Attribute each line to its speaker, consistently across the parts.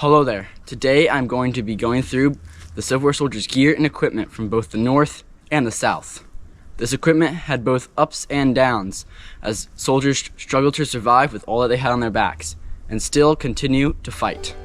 Speaker 1: Hello there. Today I'm going to be going through the Civil War soldiers' gear and equipment from both the North and the South. This equipment had both ups and downs as soldiers struggled to survive with all that they had on their backs and still continue to fight.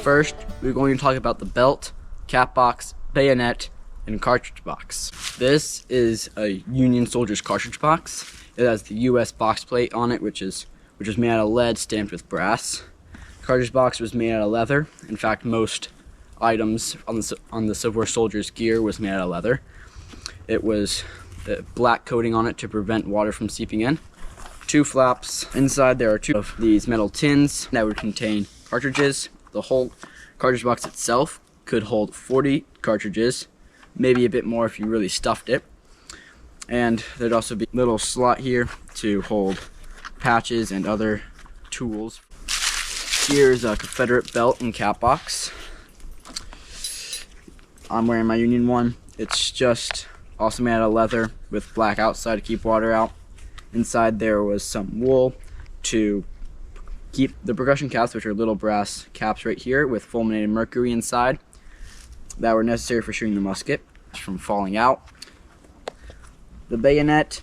Speaker 1: First, we're going to talk about the belt, cap box, bayonet, and cartridge box. This is a Union soldier's cartridge box. It has the U.S. box plate on it, which was made out of lead stamped with brass. The cartridge box was made out of leather. In fact, most items on the Civil War soldiers' gear was made out of leather. It was a black coating on it to prevent water from seeping in. Two flaps. Inside there are two of these metal tins that would contain cartridges. The whole cartridge box itself could hold 40 cartridges, maybe a bit more if you really stuffed it. And there'd also be a little slot here to hold patches and other tools. Here's a Confederate belt and cap box. I'm wearing my Union one. It's just also made out of leather with black outside to keep water out. Inside there was some wool to keep the percussion caps, which are little brass caps right here with fulminated mercury inside that were necessary for shooting the musket from falling out. The bayonet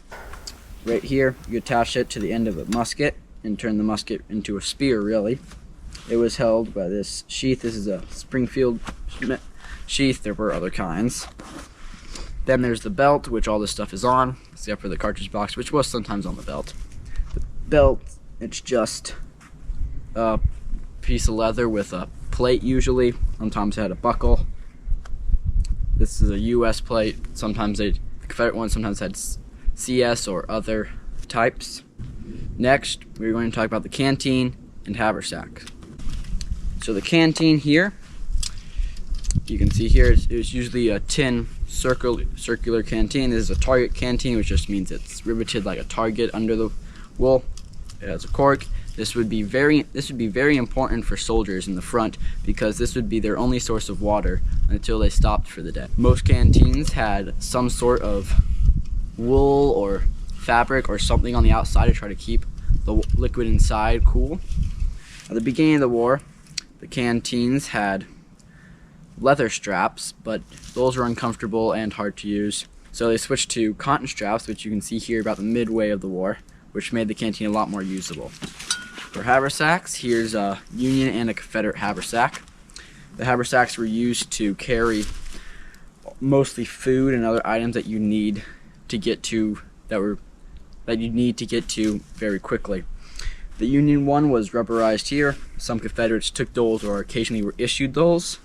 Speaker 1: right here, you attach it to the end of a musket and turn the musket into a spear, really. It was held by this sheath. This is a Springfield sheath. There were other kinds. Then there's the belt, which all this stuff is on, except for the cartridge box, which was sometimes on the belt. The belt, it's just a piece of leather with a plate usually. Sometimes it had a buckle. This is a U.S. plate. Sometimes the Confederate one sometimes had CS or other types. Next, we're going to talk about the canteen and haversack. So the canteen here, you can see here, it was usually a tin circular canteen. This is a target canteen, which just means it's riveted like a target under the wool. It has a cork. This would be very important for soldiers in the front because this would be their only source of water until they stopped for the day. Most canteens had some sort of wool or fabric or something on the outside to try to keep the liquid inside cool. At the beginning of the war, the canteens had leather straps, but those were uncomfortable and hard to use. So they switched to cotton straps, which you can see here about the midway of the war, which made the canteen a lot more usable. For haversacks, here's a Union and a Confederate haversack. The haversacks were used to carry mostly food and other items that you need to get to very quickly. The Union one was rubberized here. Some Confederates took those or occasionally were issued those.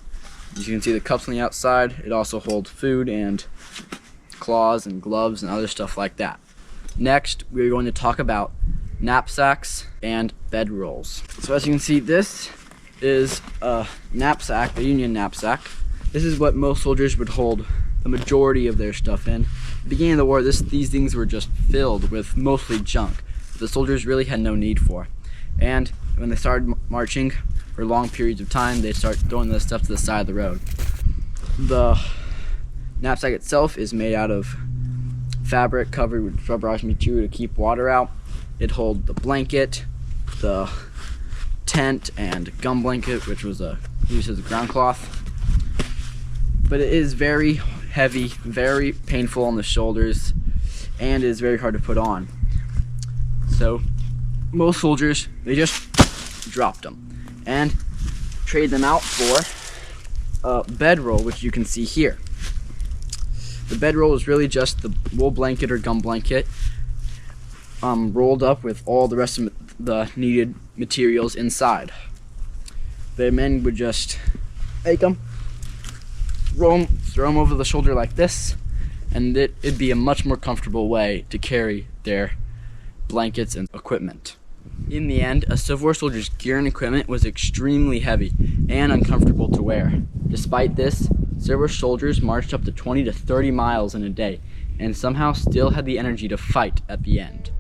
Speaker 1: As you can see the cups on the outside. It also holds food and claws and gloves and other stuff like that. Next, we're going to talk about knapsacks and bedrolls. So as you can see, this is a knapsack, a Union knapsack. This is what most soldiers would hold the majority of their stuff in. At the beginning of the war, these things were just filled with mostly junk the soldiers really had no need for. And when they started marching for long periods of time, they'd start throwing this stuff to the side of the road. The knapsack itself is made out of fabric covered with rubberized material to keep water out. It holds the blanket, the tent, and gum blanket, which was used as a ground cloth. But it is very heavy, very painful on the shoulders, and is very hard to put on. So most soldiers, they just dropped them and trade them out for a bedroll, which you can see here. The bedroll is really just the wool blanket or gum blanket rolled up with all the rest of the needed materials inside. The men would just take them, throw them over the shoulder like this, and it'd be a much more comfortable way to carry their blankets and equipment. In the end, a Civil War soldier's gear and equipment was extremely heavy and uncomfortable to wear. Despite this, Civil War soldiers marched up to 20 to 30 miles in a day and somehow still had the energy to fight at the end.